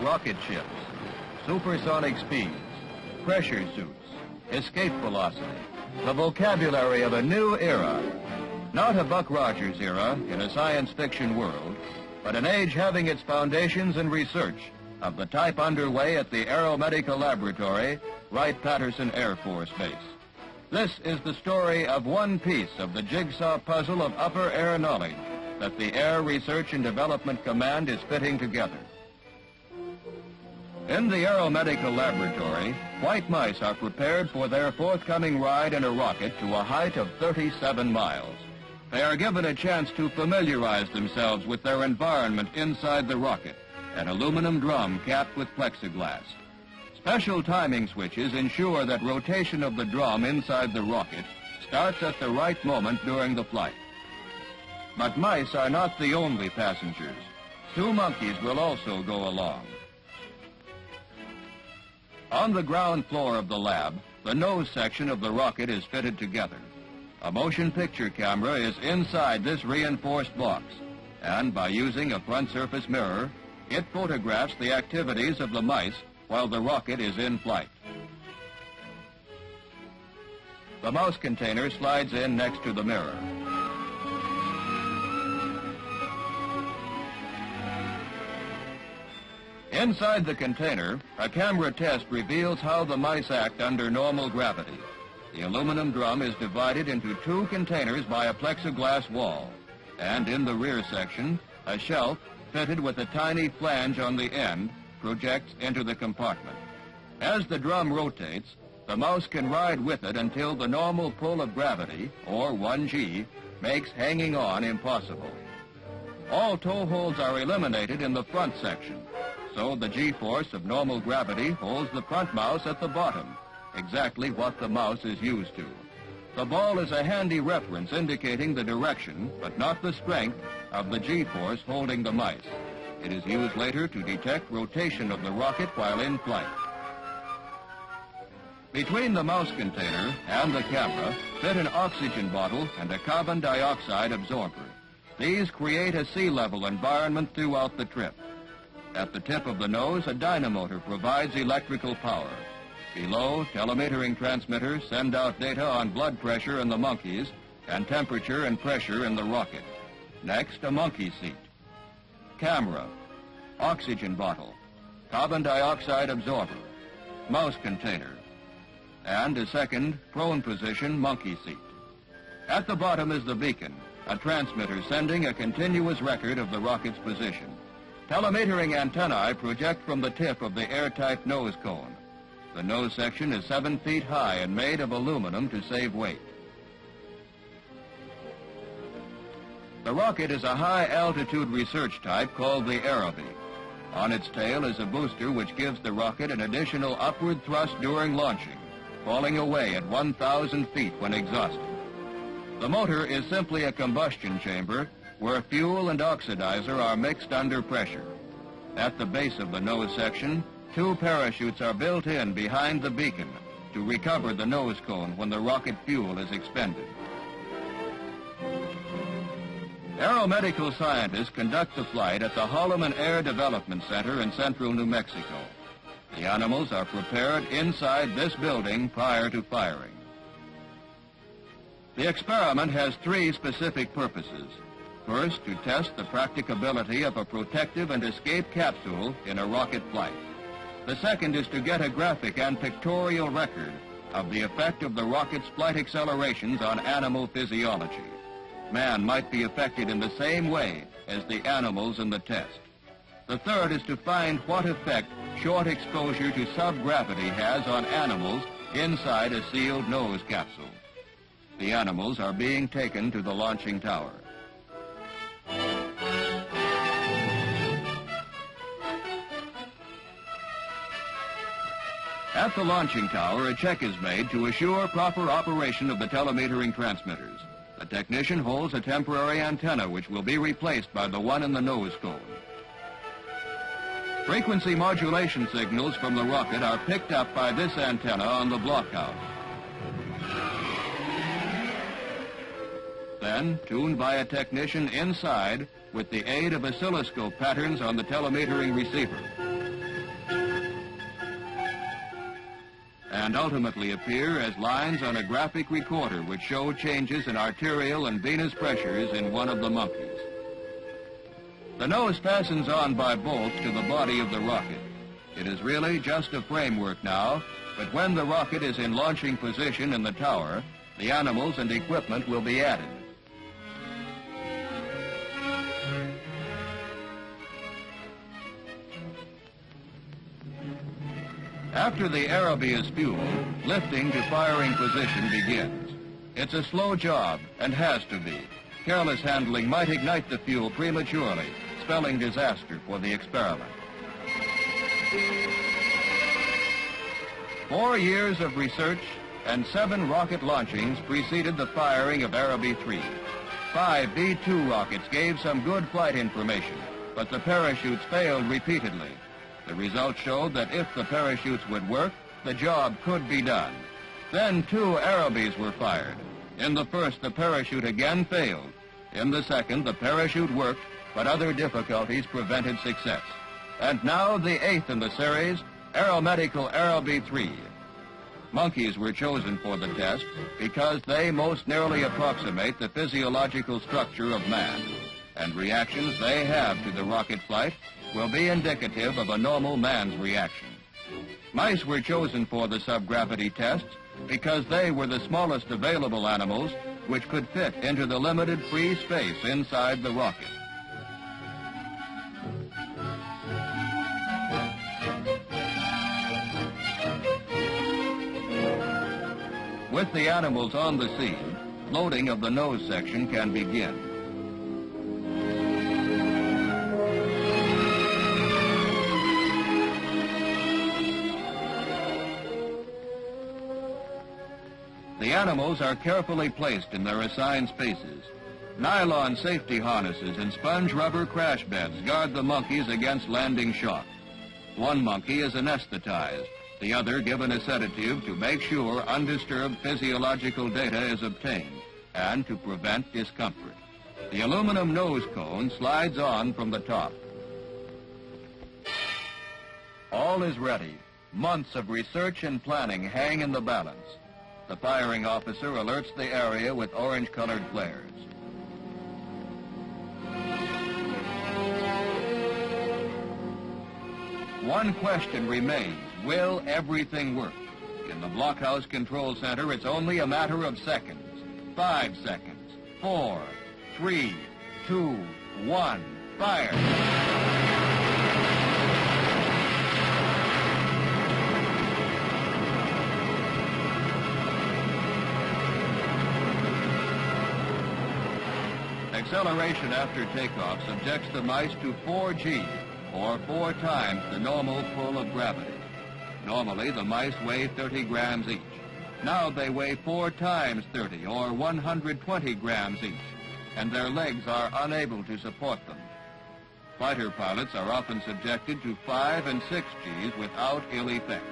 rocket ships, supersonic speeds, pressure suits, escape velocity, the vocabulary of a new era. Not a Buck Rogers era in a science fiction world, but an age having its foundations in research of the type underway at the Aeromedical Laboratory, Wright-Patterson Air Force Base. This is the story of one piece of the jigsaw puzzle of upper air knowledge that the Air Research and Development Command is fitting together. In the Aeromedical Laboratory, white mice are prepared for their forthcoming ride in a rocket to a height of 37 miles. They are given a chance to familiarize themselves with their environment inside the rocket, an aluminum drum capped with plexiglass. Special timing switches ensure that rotation of the drum inside the rocket starts at the right moment during the flight. But mice are not the only passengers. 2 monkeys will also go along. On the ground floor of the lab, the nose section of the rocket is fitted together. A motion picture camera is inside this reinforced box, and by using a front surface mirror, it photographs the activities of the mice while the rocket is in flight. The mouse container slides in next to the mirror. Inside the container, a camera test reveals how the mice act under normal gravity. The aluminum drum is divided into 2 containers by a plexiglass wall, and in the rear section, a shelf fitted with a tiny flange on the end projects into the compartment. As the drum rotates, the mouse can ride with it until the normal pull of gravity, or 1G, makes hanging on impossible. All tow holds are eliminated in the front section, so the G-force of normal gravity holds the front mouse at the bottom, exactly what the mouse is used to. The ball is a handy reference indicating the direction, but not the strength, of the G-force holding the mice. It is used later to detect rotation of the rocket while in flight. Between the mouse container and the camera fit an oxygen bottle and a carbon dioxide absorber. These create a sea level environment throughout the trip. At the tip of the nose, a dynamotor provides electrical power. Below, telemetering transmitters send out data on blood pressure in the monkeys and temperature and pressure in the rocket. Next, a monkey seat. Camera, oxygen bottle, carbon dioxide absorber, mouse container, and a second prone position monkey seat. At the bottom is the beacon, a transmitter sending a continuous record of the rocket's position. Telemetering antennae project from the tip of the airtight nose cone. The nose section is 7 feet high and made of aluminum to save weight. The rocket is a high-altitude research type called the Aeromedical. On its tail is a booster which gives the rocket an additional upward thrust during launching, falling away at 1,000 feet when exhausted. The motor is simply a combustion chamber where fuel and oxidizer are mixed under pressure. At the base of the nose section, 2 parachutes are built in behind the beacon to recover the nose cone when the rocket fuel is expended. Aeromedical scientists conduct the flight at the Holloman Air Development Center in central New Mexico. The animals are prepared inside this building prior to firing. The experiment has 3 specific purposes. First, to test the practicability of a protective and escape capsule in a rocket flight. The second is to get a graphic and pictorial record of the effect of the rocket's flight accelerations on animal physiology. Man might be affected in the same way as the animals in the test. The third is to find what effect short exposure to subgravity has on animals inside a sealed nose capsule. The animals are being taken to the launching tower. At the launching tower, a check is made to assure proper operation of the telemetering transmitters. The technician holds a temporary antenna which will be replaced by the one in the nose cone. Frequency modulation signals from the rocket are picked up by this antenna on the blockhouse. Then, tuned by a technician inside with the aid of oscilloscope patterns on the telemetering receiver. and ultimately appear as lines on a graphic recorder which show changes in arterial and venous pressures in one of the monkeys. The nose fastens on by bolts to the body of the rocket. It is really just a framework now, but when the rocket is in launching position in the tower, the animals and equipment will be added. After the Aerobee is fueled, lifting to firing position begins. It's a slow job, and has to be. Careless handling might ignite the fuel prematurely, spelling disaster for the experiment. 4 years of research and 7 rocket launchings preceded the firing of Aerobee 3. 5 B-2 rockets gave some good flight information, but the parachutes failed repeatedly. The results showed that if the parachutes would work, the job could be done. Then 2 Aerobees were fired. In the first, the parachute again failed. In the second, the parachute worked, but other difficulties prevented success. And now the 8th in the series, Aeromedical Aerobee 3. Monkeys were chosen for the test because they most nearly approximate the physiological structure of man, and reactions they have to the rocket flight will be indicative of a normal man's reaction. Mice were chosen for the subgravity tests because they were the smallest available animals which could fit into the limited free space inside the rocket. With the animals on the scene, loading of the nose section can begin. The animals are carefully placed in their assigned spaces. Nylon safety harnesses and sponge rubber crash beds guard the monkeys against landing shock. One monkey is anesthetized, the other given a sedative to make sure undisturbed physiological data is obtained and to prevent discomfort. The aluminum nose cone slides on from the top. All is ready. Months of research and planning hang in the balance. The firing officer alerts the area with orange-colored flares. One question remains: will everything work? In the blockhouse control center, it's only a matter of seconds. 5 seconds. 4, 3, 2, 1, fire! Acceleration after takeoff subjects the mice to 4G, or 4 times the normal pull of gravity. Normally, the mice weigh 30 grams each. Now they weigh 4 times 30, or 120 grams each, and their legs are unable to support them. Fighter pilots are often subjected to 5 and 6 Gs without ill effect.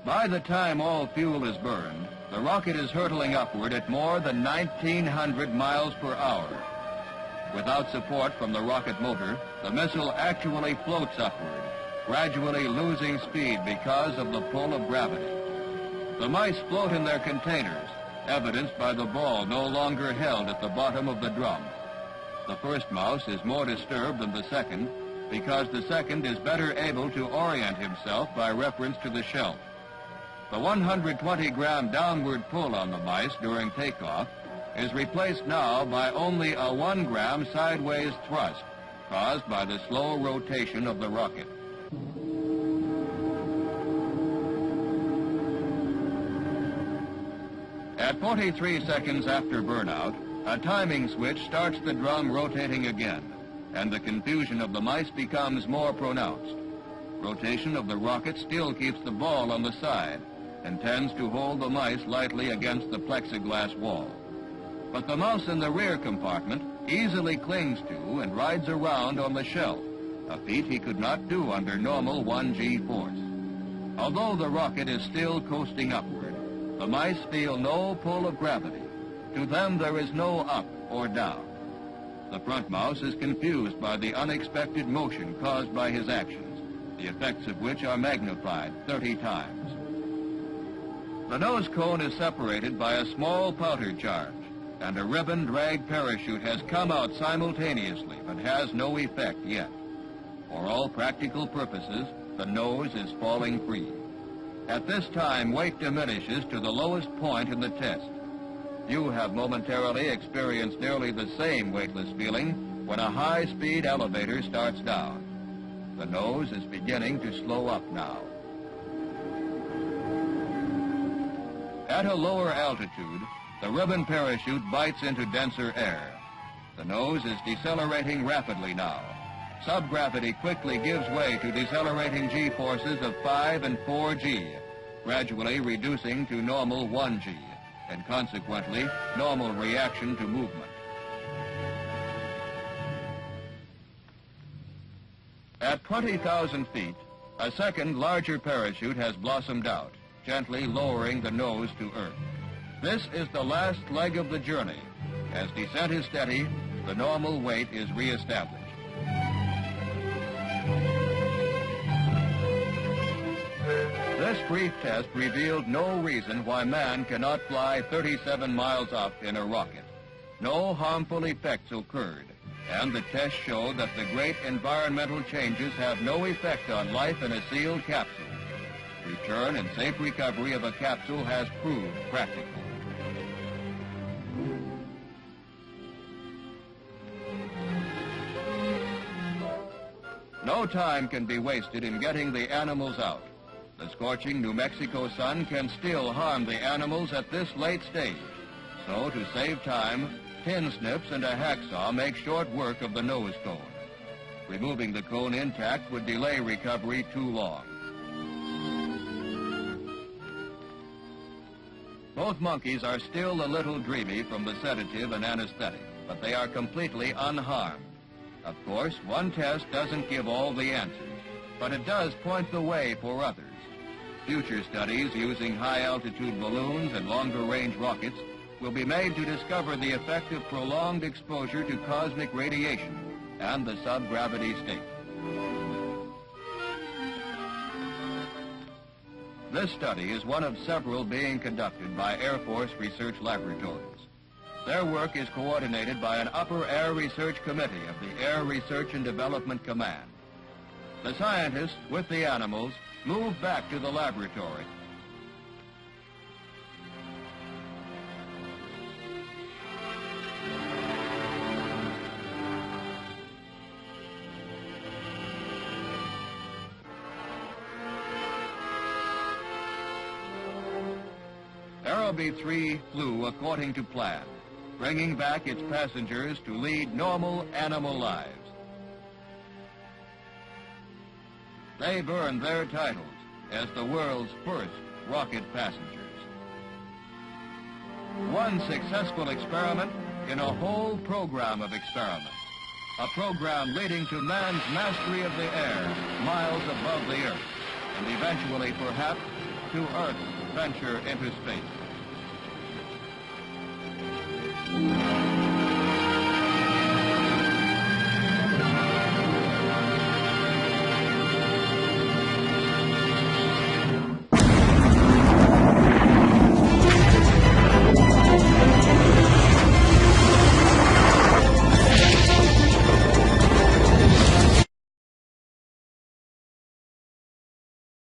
By the time all fuel is burned, the rocket is hurtling upward at more than 1,900 miles per hour. Without support from the rocket motor, the missile actually floats upward, gradually losing speed because of the pull of gravity. The mice float in their containers, evidenced by the ball no longer held at the bottom of the drum. The first mouse is more disturbed than the second because the second is better able to orient himself by reference to the shelf. The 120-gram downward pull on the mice during takeoff is replaced now by only a 1-gram sideways thrust caused by the slow rotation of the rocket. At 43 seconds after burnout, a timing switch starts the drum rotating again, and the confusion of the mice becomes more pronounced. Rotation of the rocket still keeps the ball on the side and tends to hold the mice lightly against the plexiglass wall. But the mouse in the rear compartment easily clings to and rides around on the shelf, a feat he could not do under normal 1G force. Although the rocket is still coasting upward, The mice feel no pull of gravity. To them, there is no up or down. The front mouse is confused by the unexpected motion caused by his actions, the effects of which are magnified 30 times. The nose cone is separated by a small powder charge, and a ribbon drag parachute has come out simultaneously, but has no effect yet. For all practical purposes, the nose is falling free. At this time, weight diminishes to the lowest point in the test. You have momentarily experienced nearly the same weightless feeling when a high-speed elevator starts down. The nose is beginning to slow up now. At a lower altitude, the ribbon parachute bites into denser air. The nose is decelerating rapidly now. Subgravity quickly gives way to decelerating G-forces of 5 and 4G, gradually reducing to normal 1G, and consequently, normal reaction to movement. At 20,000 feet, a second, larger parachute has blossomed out, gently lowering the nose to Earth. This is the last leg of the journey. As descent is steady, the normal weight is reestablished. This brief test revealed no reason why man cannot fly 37 miles up in a rocket. No harmful effects occurred, and the test showed that the great environmental changes have no effect on life in a sealed capsule. Return and safe recovery of a capsule has proved practical. No time can be wasted in getting the animals out. The scorching New Mexico sun can still harm the animals at this late stage. So, to save time, tin snips and a hacksaw make short work of the nose cone. Removing the cone intact would delay recovery too long. Both monkeys are still a little dreamy from the sedative and anesthetic, but they are completely unharmed. Of course, one test doesn't give all the answers, but it does point the way for others. Future studies using high-altitude balloons and longer-range rockets will be made to discover the effect of prolonged exposure to cosmic radiation and the subgravity state. This study is one of several being conducted by Air Force research laboratories. Their work is coordinated by an Upper Air Research Committee of the Air Research and Development Command. The scientists, with the animals, move back to the laboratory. Aeromedical 3 flew according to plan, bringing back its passengers to lead normal animal lives. They've earned their titles as the world's first rocket passengers. One successful experiment in a whole program of experiments. A program leading to man's mastery of the air, miles above the Earth, and eventually, perhaps, to Earth's venture into space.